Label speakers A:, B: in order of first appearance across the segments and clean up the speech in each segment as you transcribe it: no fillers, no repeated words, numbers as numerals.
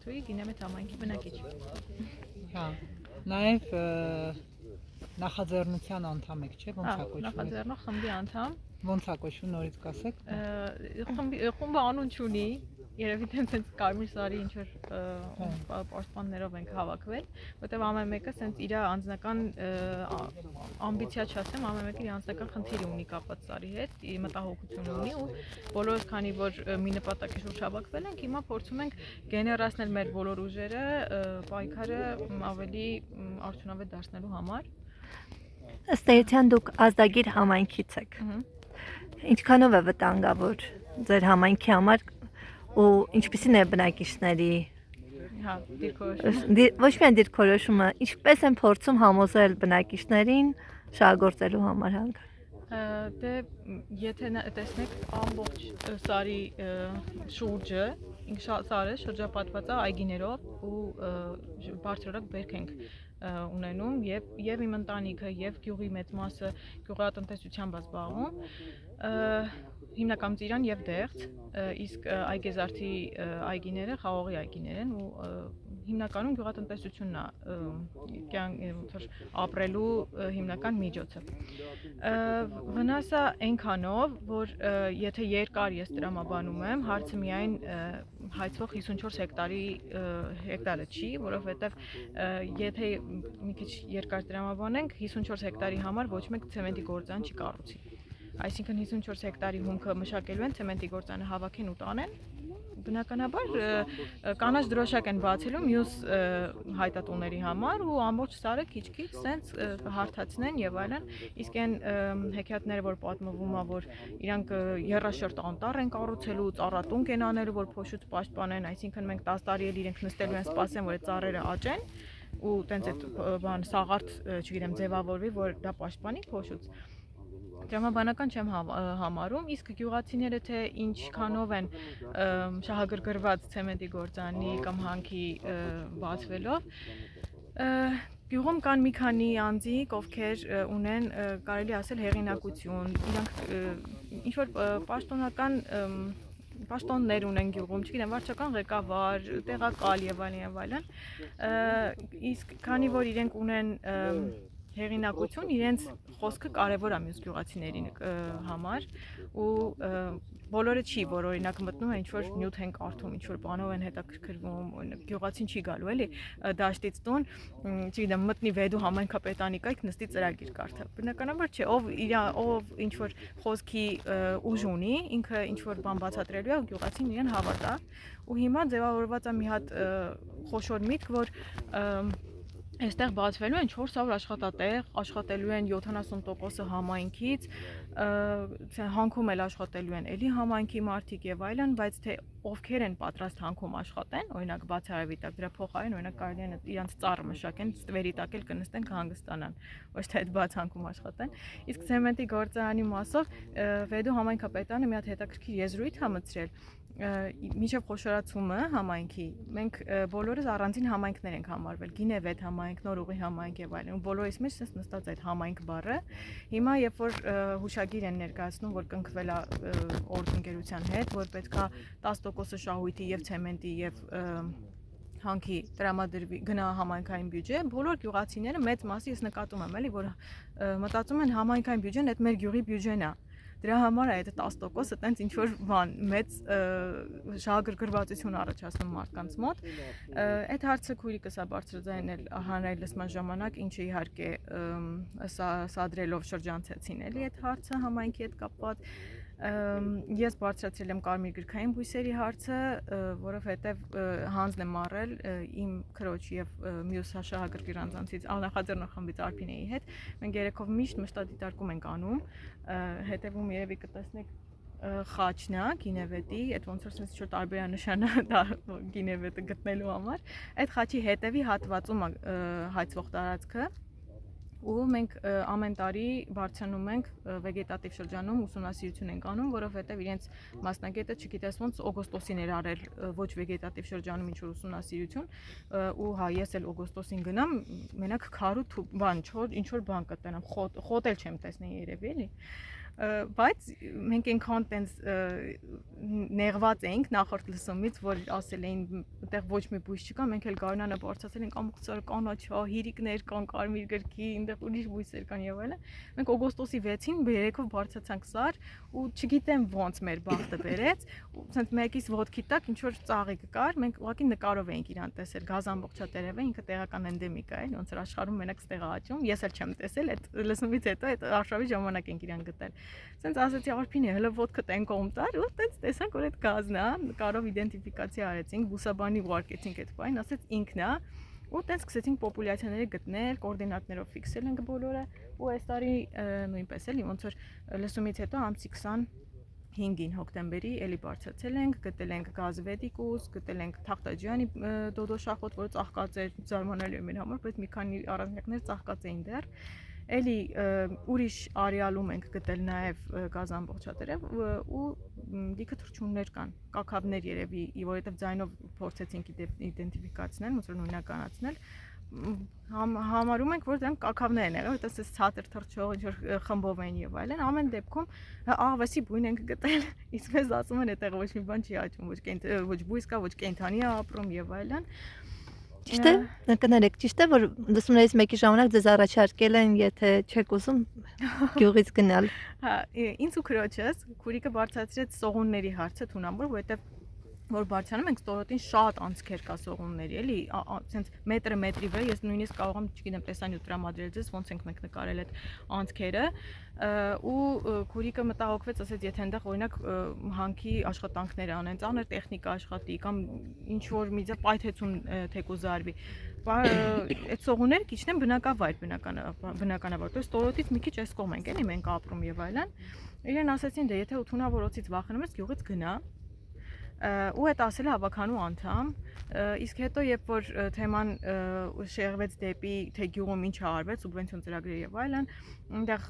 A: Ջրափչուի Գինեմետ համայնքի բնակիչ։
B: Հա, նաև նախաձեռնության անդամ եք, չէ՞, ոնց է կոչվում։
A: Նախաձեռնող խմբի անդամ։
B: Ոնց է կոչվում, նորից կասեք։
A: Խումբը անուն չունի, երևի թե կարմիր սարի ինչ որ պաշտպաններով ենք հավաքվել, որտեղ ամեն մեկը սենց իր անձնական ամբիցիա չասեմ, ամեն մեկը իր անձնական խնդիր ունի կապված սարի հետ, իր մտահոգություն ունի ու բոլորս քանի որ մի նպատակի շուրջ հավաքվել ենք, հիմա փորձում ենք գեներացնել մեր բոլոր ուժերը պայքարը ավելի արդյունավետ դարձնելու համար։
C: Ըստ էության դուք ազդագիր համայնքից եք։ Ինչքանով է վտանգավոր ձեր համայնքի համար ու ինչպիսին է բնակիչների ոչ միայն դիրքորոշումը, ինչպես են փորձում համոզել բնակիչներին շահագործելու համար հանգա։
A: Դե եթե տեսնեք ամբողջ սարի շուրջը, սարը շրջապատված է այգիներով ու բարձրորակ բերք ենք ունենում եւ իմ ընտանիքը եւ գյուղի մեծ մասը գյուղատնտեսությամբ է զբաղվում, հիմնականում ծիրան եւ դեղց, իսկ այգեզարդի այգիները խաղողի այգիներ են ու հիմնականում գյուղատնտեսությունն է ապրելու հիմնական միջոցը։ Վնասը այնքանով, որ եթե երկար ես տրամաբանում եմ, հարցը միայն հայցվող 54 հեկտարը չի, որովհետև եթե մի քիչ երկար տրամաբանենք, 54 հեկտարի համար ոչ մեկ ցեմենտի գործան չի կառուցի։ Այսինքն 54 հեկտարի հումքը մշակելու են, ցեմենտի գործանը հավաքեն ու տանեն, բնականաբար կանաչ դրոշակ են բացելու մյուս հայտատուների համար ու ամբողջ սարը քիչ-քիչ սենց հարթացնեն եւ այլն, իսկ այն հեքիաթները, որ պատմվում է, որ իրանք երաշերտ անտառ են կառուցելու, ծառատունկ են անելու, որ փոշուց պաշտպանեն, այսինքն մենք 10 տարի էլ իրենք նստելու են սպասեն, որ այդ ծառերը աճեն ու տենց այդ սաղարթ, չգիտեմ, ձևավորվի, որ դա պաշտպանի փոշուց։ Տրամաբանական չեմ համարում, իսկ գյուղացիները թե ինչքանով են շահագրգռված ցեմենտի գործանի կամ հանքի բացվելով, գյուղում կան մի քանի անձիկ, ովքեր ունեն, կարելի ասել, հեղինակություն, իրանք ինչ-որ պաշտոնական պաշտոններ ունեն գյուղում, չգիտեմ, վարչական ղեկավար, տեղակալ եւ այլն, իսկ քանի որ իրենք ունեն հեղինակություն, իրենց խոսքը կարևոր է մյուս գյուղացիների համար ու բոլորը չի, որ օրինակ մտնում են ինչ-որ նյութ են կարդում, ինչ-որ բանով են հետաքրքրվում, գյուղացին չի գալու էլի դաշտից տուն, չգիտեմ, մտնի Վեդու համայնքապետանի կայք նստի ծրագիր կարդա։ Բնականաբար չէ, ով ինչ-որ խոսքի ուժ ունի, ինքը ինչ-որ բան բացատրելու է, գյուղացին իրեն հավատա ու հիմա ձևավորված է մի հատ խոշոր միտք, որ այստեղ բացվելու են 400 աշխատատեղ, աշխատելու են 70%-ը համայնքից, հանքում էլ աշխատելու են էլի համայնքի մարդիկ եւ այլն, բայց թե ովքեր են պատրաստ հանքում աշխատեն, օրինակ բաց հարավի տակ, դրա փոխարեն օրինակ կարելի է իրանց ծառը մշակեն, ստվերի տակ էլ կնստեն կհանգստանան, ոչ թե այդ բաց հանքում աշխատեն։ Իսկ ցեմենտի գործարանի մասով Վեդու համայնքապետարանը մի հատ հետաքրքիր եզրույթ է մտցրել, միջև խոշորացումը համայնքի, մենք բոլորս առանձին համայնքներ ենք համարվել, Գինևետ համայնք, Նորուղի համայնք եւ այլն, ու բոլորիս մեջ sense նստած այդ համայնք բառը, հիմա երբ որ հուշագիր են ներկայացնում, որ կնքվել է օրգընկերության հետ, որ պետքա 10% շահույթի եւ ցեմենտի եւ հանքի տրամադրվի գնա համայնքային բյուջե, բոլոր գյուղացիները մեծ մասի ես նկատում եմ, էլի, որ մտածում են համայնքային բյուջեն այդ մեր գյուղի բյուջեն է։ Դրա համար է այդ 10%-ը տենց ինչ որ բան մեծ շահագրգռվածություն առաջացնում մարդկանց մոտ։ Այդ հարցը քույրիկս է բարձրաձայնել հանրային լսման ժամանակ, ինչը իհարկե սադրելով շրջանցեցին էլի այդ հարցը համայնքի հետ կապված։ Ես բարձրացրել եմ կարմիր գրքային բույսերի հարցը, որովհետև հանձն եմ առել իմ քրոջ եւ մյուս շահագրգիռ անձանցից աննախաձեռնող խմբից Արփինեի հետ։ Մենք երեքով միշտ մշտադիտարկում ենք անում, հետևում երևի կտեսնեք խաչն է Գինևետի, այդ ոնց որ sense ինչ-որ տարբերանշան է դա Գինևետը գտնելու համար։ Այդ խաչի հետևի հատվածում է հայցվող տարածքը ու մենք ամեն տարի բարձրանում ենք վեգետատիվ շրջանում ուսումնասիրություն ենք անում, որովհետև իրենց մասնագետը չգիտես ոնց օգոստոսին էր արել ոչ վեգետատիվ շրջանում ինչ-որ ուսումնասիրություն ու հա ես էլ օգոստոսին գնամ, մենակ քարու բան, ինչ-որ բան կտենամ, խոտ էլ չեմ տեսնի երևի էլի։ բայց մենք այնքան տենց նեղված էինք նախորդ լսումից, որ ասել էին այդտեղ ոչ մի բույս չկա, մենք էլ գարնանը բարձրացել ենք ամուղ ծառ կանաչա, հիրիկներ կան, կարմիր գրքի, այնտեղ ուրիշ բույսեր կան եւ այլն։ Մենք օգոստոսի 6-ին երեքով բարձրացանք Սար ու չգիտեմ ոնց մեր բախտը բերեց, ու ցենց մեկից ոտքի տակ ինչ որ ծաղիկ կար, մենք ուղղակի նկարով էինք իրան տեսել, գազ ամբողջատերև է, ինքը տեղական էնդեմիկ է, ոնց որ աշխարհում մենակ ստեղ է աճում, ես էլ չեմ տեսել, այդ լսումից հետո այդ արշավի ժամանակ ենք իրան գտել։ Սենց ասեցի արփինի հələ ոտքը տեն կողմ տար ու տենց տեսանք որ այդ գազն է, նկարով իդենտիֆիկացիա արեցինք, բուսաբանի ուղարկեցինք այդ բանին, ասեց ինքն է ու տենց սկսեցինք պոպուլյացիաները գտնել, կոորդինատներով ֆիքսել ենք բոլորը ու այս տարի նույնպես էլի ոնց որ լսումից հետո ամսի 25-ին հոկտեմբերի էլի բարձրացել ենք, գտել ենք գազվետիկուս, գտել ենք Թախտաջյանի դոդոշախոտ, որ ծաղկած էր, զարմանալի էր մեր համար, բայց մի քանի առանձնյակներ ծաղկած էին դեռ Էլի ուրիշ արեալում ենք գտել նաև գազ ամբողջատերև ու լիքը թռչուններ կան, կաքավներ երևի, որովհետև ձայնով փորձեցինք իդենտիֆիկացնել, ոնց որ նույնականացնել, համարում ենք, որ դրանք կաքավներ են եղել, որովհետև այս ցածր թռչող ինչ որ խմբով են եւ այլն, ամեն դեպքում աղվեսի բույն ենք գտել, իսկ մեզ ասում են այդտեղ ոչ մի բան չի աճում, ոչ բույս կա, ոչ կենդանի է ապրում եւ այլն
C: Ճիշտ է, կներեք, ճիշտ է, որ լսումներից մեկի ժամանակ ձեզ առաջարկել են, եթե չեք ուզում գյուղից գնալ։
A: Հա, ինձ ու քրոջս, քուրիկը բարձրացրեց սողունների հարցը թունավոր, որովհետև որ բարձրանում ենք ստորոտին շատ անցքեր կա սողունների, էլի, ասենց մետրի վրա, ես նույնիսկ կարող եմ, չգիտեմ, տեսանյութ տրամադրել ձեզ, ոնց ենք մենք նկարել այդ անցքերը, ու քուրիկը մտահոգվեց, ասեց, եթե այնտեղ օրինակ հանքի աշխատանքներ անեն, ծանր տեխնիկա աշխատի կամ ինչ որ մի ձև պայթեցուն թեկուզ արվի, այդ սողունները քիչնեն բնակավայր բնականաբար, то есть ստորոտից մի քիչ այս կողմ ենք, էլի մենք ապրում եւ այլն, իրեն ասեցին, դե եթե թունավորոցից վախենում ես, գյուղից գնա ու այդ ասել է հավաքանու անդամ, իսկ հետո երբ որ թեման շեղվեց դեպի թե գյուղում ինչ արվեց, սուբվենցիոն ծրագրեր եւ այլն, այնտեղ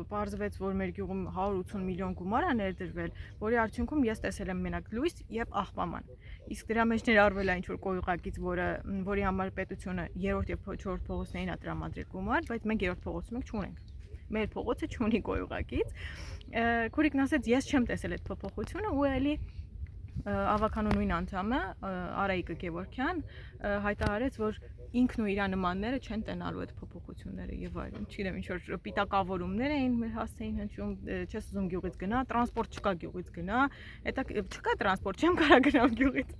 A: պարզվեց, որ մեր գյուղում 180 միլիոն գումար է ներդրվել, որի արդյունքում ես տեսել եմ մենակ լույս եւ աղբաման։ Իսկ դրա մեջ ներառվել է ինչ որ կոյուղակից, որի համար պետությունը 3-րդ եւ 4-րդ փողոցներին է տրամադրել գումար, բայց մենք 3-րդ փողոցում ենք չունենք։ Մեր փողոցը չունի կոյուղակից։ Քուրիկն ասեց, ես չեմ տեսել այդ փոփոխությունը ու էլի ավականու նույն անդամը Արայիկը Գևորգյան հայտարարեց, որ ինքն ու իր նմանները չեն տենալու այդ փոփոխությունները եւ այլն։ Չգիտեմ, ինչ որ պիտակավորումներ էին մեր հասցեին հնչում, չես ուզում գյուղից գնա, տրանսպորտ չկա գյուղից գնա, հետա չկա տրանսպորտ, չեմ կարա գնամ գյուղից։